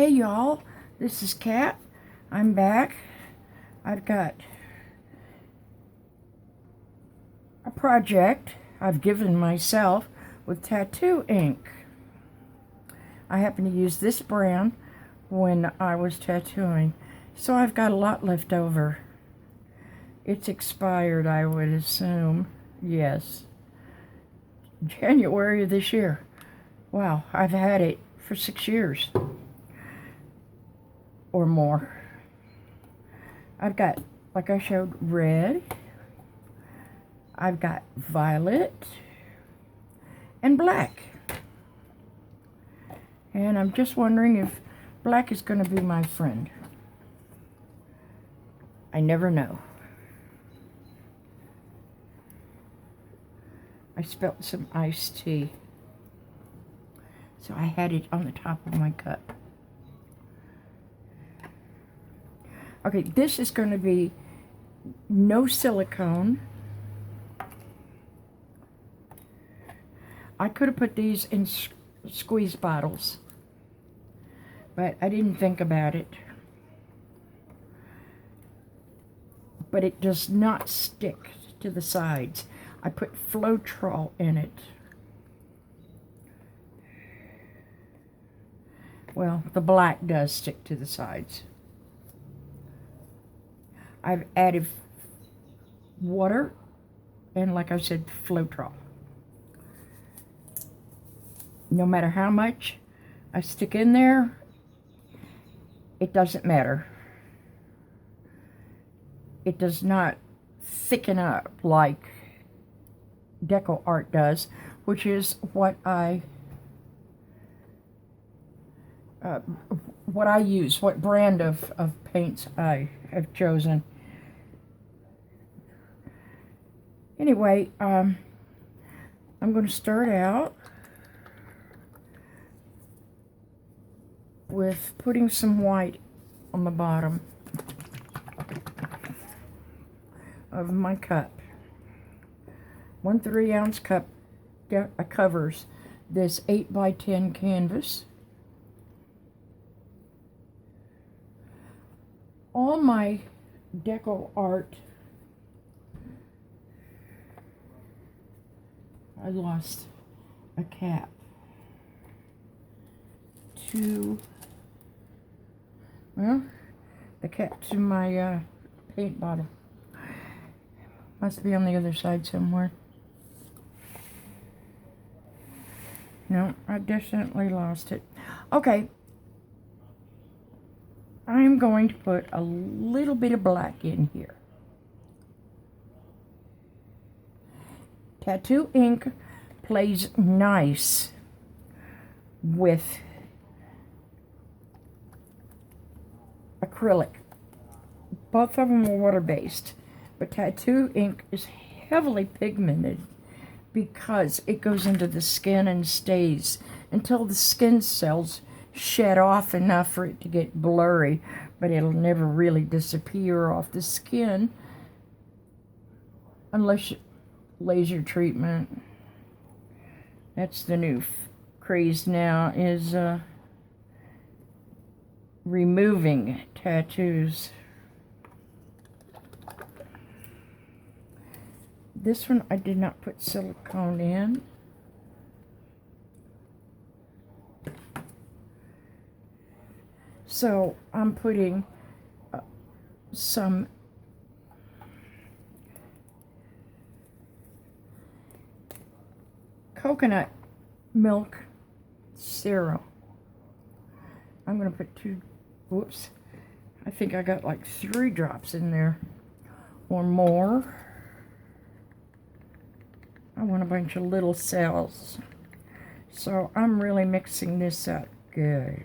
Hey y'all, this is Kat. I'm back. I've got a project I've given myself with tattoo ink. I happen to use this brand when I was tattooing, so I've got a lot left over. It's expired, I would assume. Yes. January of this year. Wow, I've had it for 6 years. Or more. I've got, like I showed, red. I've got violet and black. And I'm just wondering if black is going to be my friend. I never know. I spilled some iced tea, so I had it on the top of my cup. Okay, this is going to be no silicone. I could have put these in squeeze bottles, but I didn't think about it. But it does not stick to the sides. I put Floetrol in it. Well, the black does stick to the sides. I've added water and, like I said, Floetrol. No matter how much I stick in there, it doesn't matter. It does not thicken up like Deco Art does, which is what I use, what brand of paints I have chosen. Anyway, I'm going to start out with putting some white on the bottom of my cup. 1 3-ounce cup covers this 8 by 10 canvas. All my Deco Art, I lost a cap to, well, the cap to my paint bottle. Must be on the other side somewhere. No, I definitely lost it. Okay. I'm going to put a little bit of black in here. Tattoo ink plays nice with acrylic. Both of them are water-based, but tattoo ink is heavily pigmented because it goes into the skin and stays until the skin cells shed off enough for it to get blurry, but it'll never really disappear off the skin unless you laser treatment. That's the new craze now, is removing tattoos. This one I did not put silicone in. So I'm putting some coconut milk serum. I'm going to put 2, whoops, I think I got like 3 drops in there or more. I want a bunch of little cells. So I'm really mixing this up good.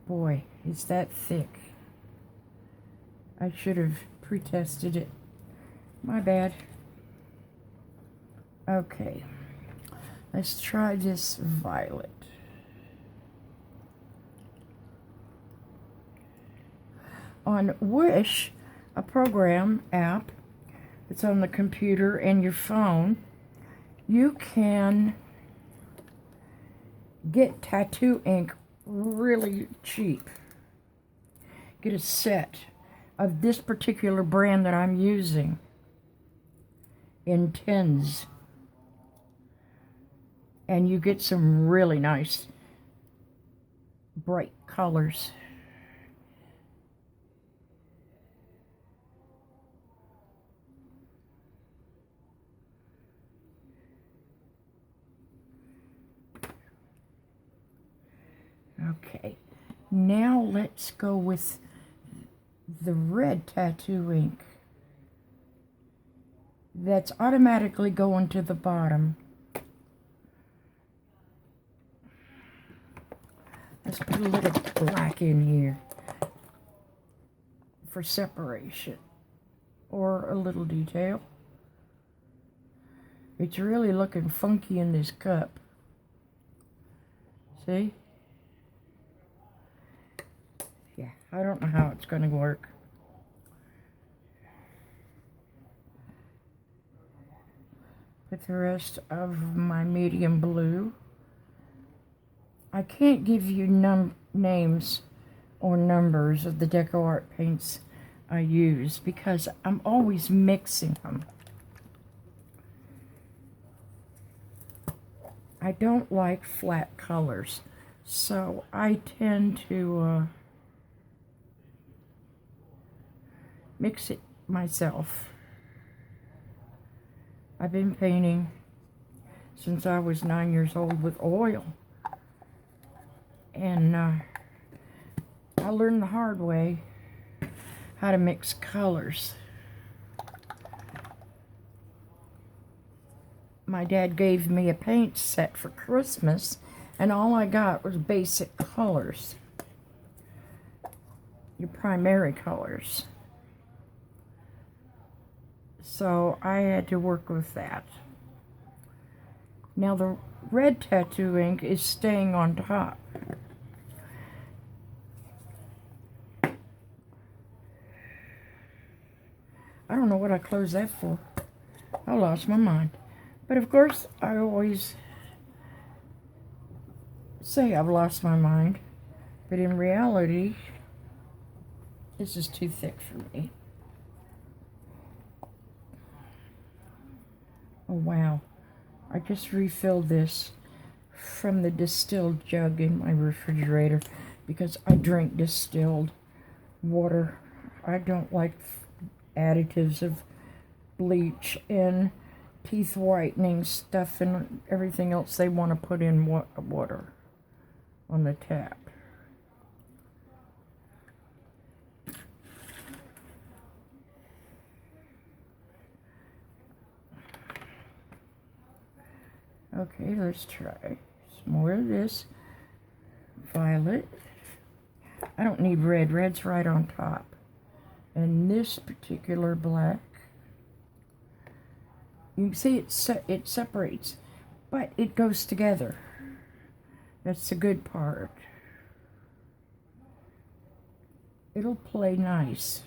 Boy, is that thick. I should have pre-tested it. My bad. Okay, let's try this violet. On Wish, a program app, It's on the computer and your phone. You can get tattoo ink really cheap. Get a set of this particular brand that I'm using in tins. And you get some really nice bright colors. Okay, now let's go with the red tattoo ink. That's automatically going to the bottom. Let's put a little black in here for separation or a little detail. It's really looking funky in this cup. See? Yeah, I don't know how it's going to work. With the rest of my medium blue. I can't give you names or numbers of the Deco Art paints I use because I'm always mixing them. I don't like flat colors, so I tend to mix it myself. I've been painting since I was 9 years old with oil. And I learned the hard way how to mix colors. My dad gave me a paint set for Christmas, and all I got was basic colors. Your primary colors. So I had to work with that. Now the red tattoo ink is staying on top. I don't know what I closed that for. I lost my mind. But of course, I always say I've lost my mind. But in reality, this is too thick for me. Oh wow. I just refilled this from the distilled jug in my refrigerator because I drink distilled water. I don't like additives of bleach and teeth whitening stuff and everything else they want to put in water on the tap. Okay, let's try some more of this violet. I don't need red. Red's right on top. And this particular black, you can see it separates, but it goes together. That's the good part. It'll play nice.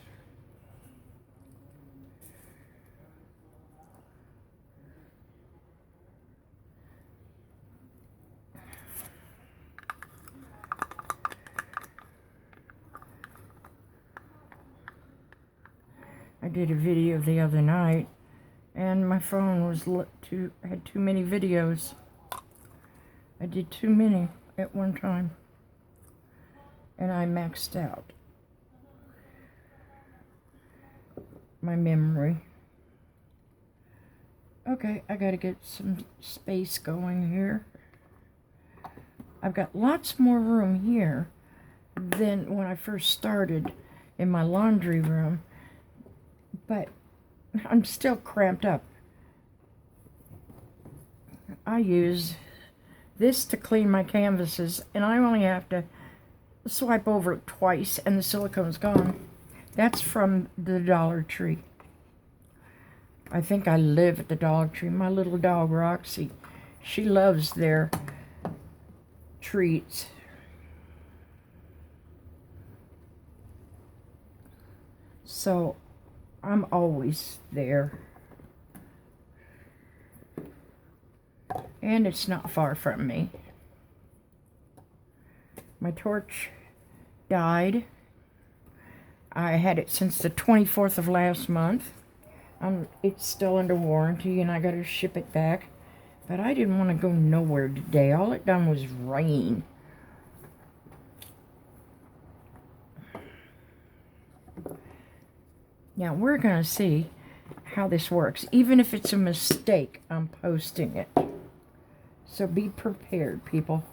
I did a video the other night, and my phone was had too many videos. I did too many at one time, and I maxed out my memory. Okay, I gotta get some space going here. I've got lots more room here than when I first started in my laundry room. But I'm still cramped up. I use this to clean my canvases, and I only have to swipe over it twice, and the silicone's gone. That's from the Dollar Tree. I think I live at the Dollar Tree. My little dog, Roxy, she loves their treats. So I'm always there. And it's not far from me. My torch died. I had it since the 24th of last month. It's still under warranty and I got to ship it back. But I didn't want to go nowhere today. All it done was rain. Now we're going to see how this works. Even if it's a mistake, I'm posting it. So be prepared, people.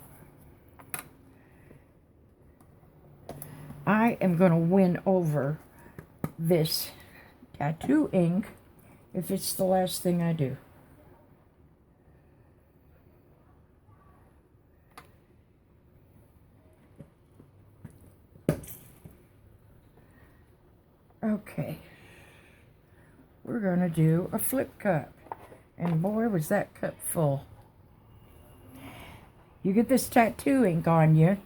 I am going to win over this tattoo ink if it's the last thing I do. Okay. We're going to do a flip cup. And boy, was that cup full. You get this tattoo ink on you,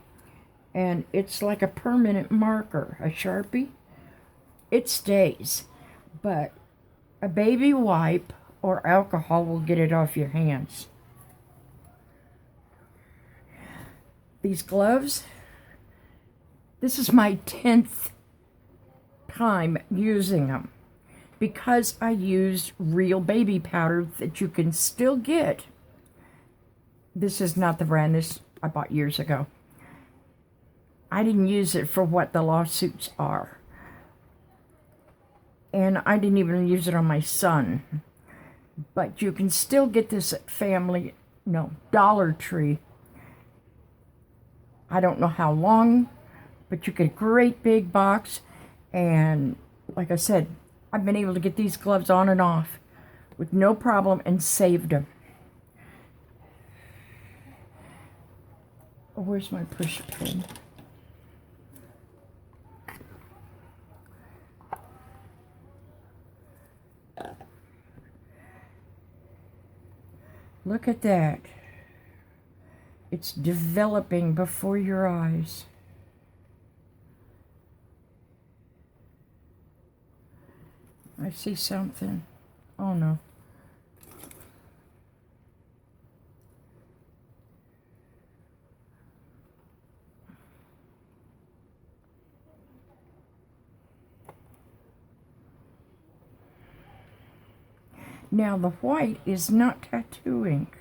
and it's like a permanent marker, a Sharpie. It stays, but a baby wipe or alcohol will get it off your hands. These gloves, this is my 10th time using them because I used real baby powder that you can still get. This is not the brand. This I bought years ago. I didn't use it for what the lawsuits are. And I didn't even use it on my son. But you can still get this at Dollar Tree. I don't know how long, but you get a great big box. And like I said, I've been able to get these gloves on and off with no problem and saved them. Oh, where's my push pin? Look at that. It's developing before your eyes. I see something. Oh no. Now the white is not tattoo ink.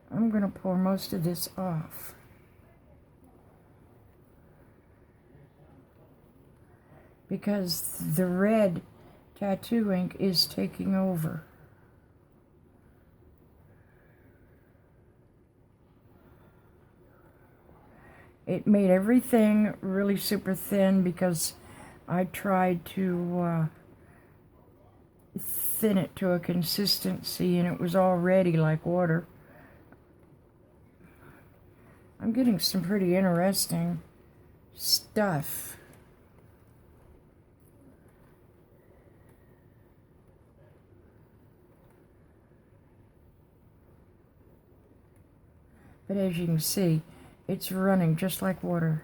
I'm going to pour most of this off. Because the red tattoo ink is taking over. It made everything really super thin because I tried to thin it to a consistency and it was already like water. I'm getting some pretty interesting stuff. But as you can see, it's running just like water.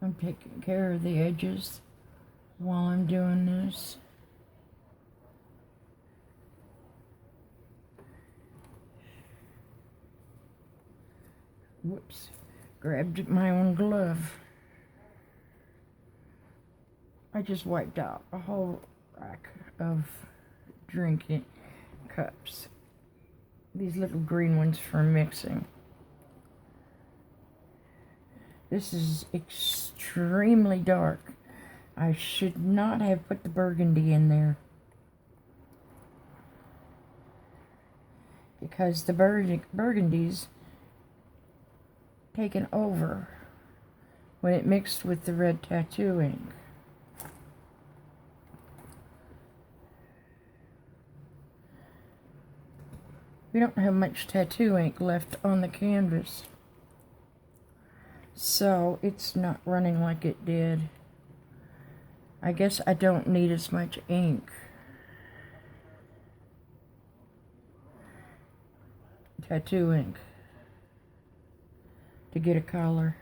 I'm taking care of the edges while I'm doing this. Whoops, grabbed my own glove. I just wiped out a whole rack of drinking cups. These little green ones for mixing. This is extremely dark. I should not have put the burgundy in there. Because the burgundy's taken over when it mixed with the red tattoo ink. We don't have much tattoo ink left on the canvas. So it's not running like it did. I guess I don't need as much ink. tattoo ink to get a color.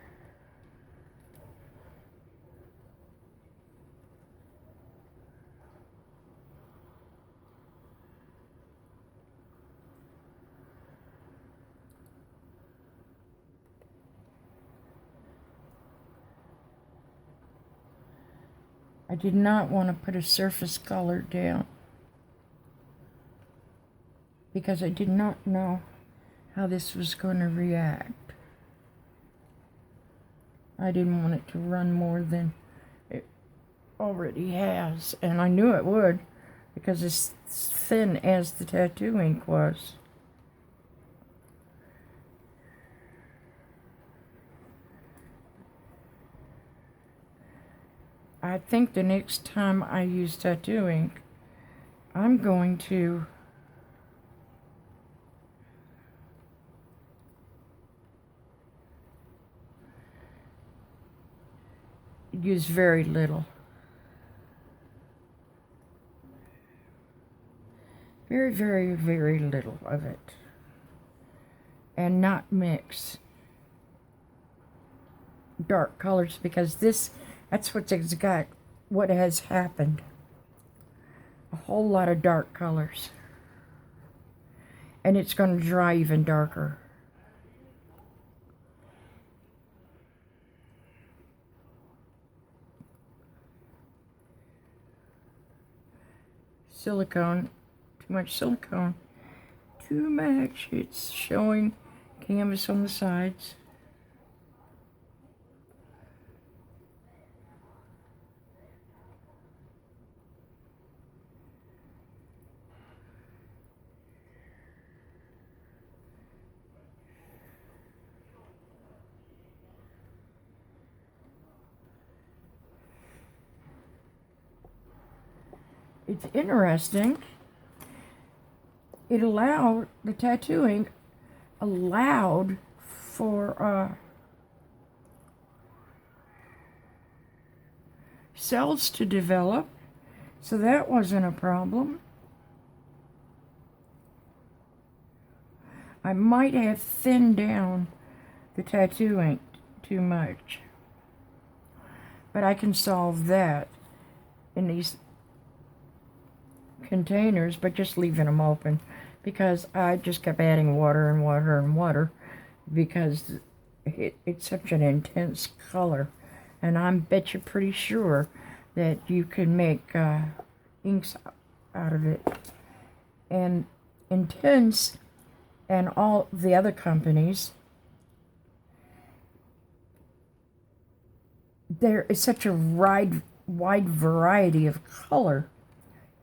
I did not want to put a surface color down because I did not know how this was going to react. I didn't want it to run more than it already has, and I knew it would because it's thin as the tattoo ink was. I think the next time I use tattoo ink, I'm going to use very little. Very, very, very little of it. And not mix dark colors, because that's what has happened. A whole lot of dark colors. And it's going to dry even darker. Silicone. Too much silicone. Too much. It's showing canvas on the sides. It's interesting. The tattoo ink allowed for cells to develop, so that wasn't a problem. I might have thinned down the tattoo ink too much, but I can solve that in these containers, but just leaving them open, because I just kept adding water and water and water, because it's such an intense color, and I'm bet you pretty sure that you can make inks out of it. And Intense and all the other companies, there is such a wide variety of color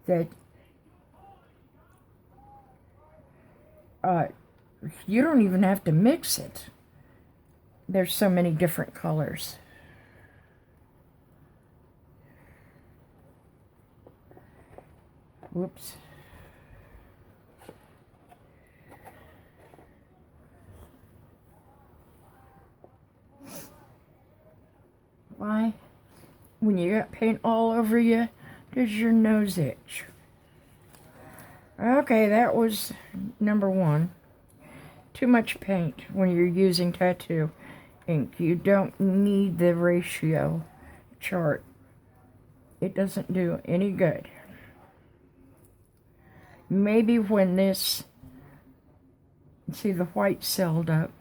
that you don't even have to mix it. There's so many different colors. Whoops. Why, when you got paint all over you, does your nose itch? Okay, that was number one. Too much paint when you're using tattoo ink. You don't need the ratio chart. It doesn't do any good. Maybe when this, see the white celled up,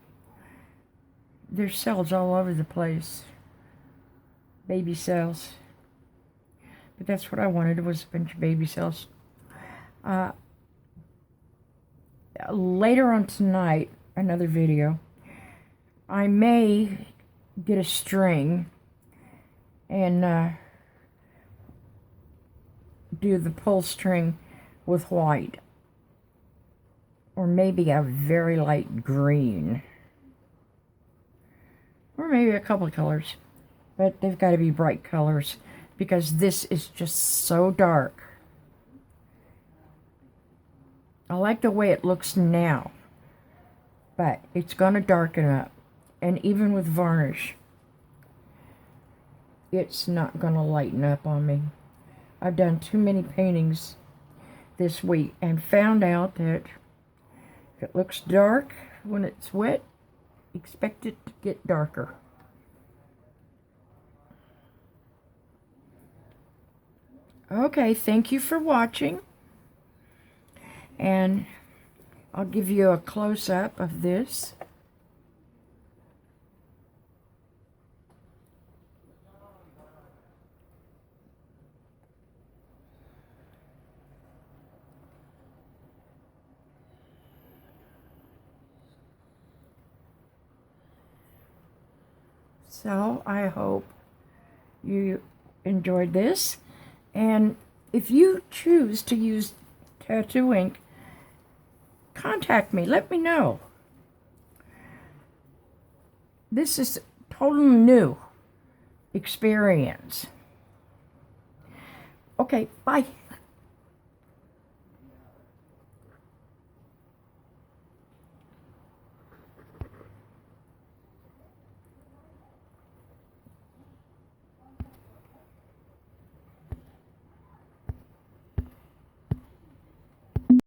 there's cells all over the place. Baby cells. But that's what I wanted, was a bunch of baby cells. Later on tonight, another video, I may get a string and do the pull string with white, or maybe a very light green, or maybe a couple of colors, but they've got to be bright colors, because this is just so dark. I like the way it looks now, but it's going to darken up, and even with varnish, it's not going to lighten up on me. I've done too many paintings this week and found out that It looks dark when it's wet. Expect it to get darker. Okay, thank you for watching. And I'll give you a close-up of this. So I hope you enjoyed this. And if you choose to use tattoo ink, contact me. Let me know. This is totally new experience. Okay, bye.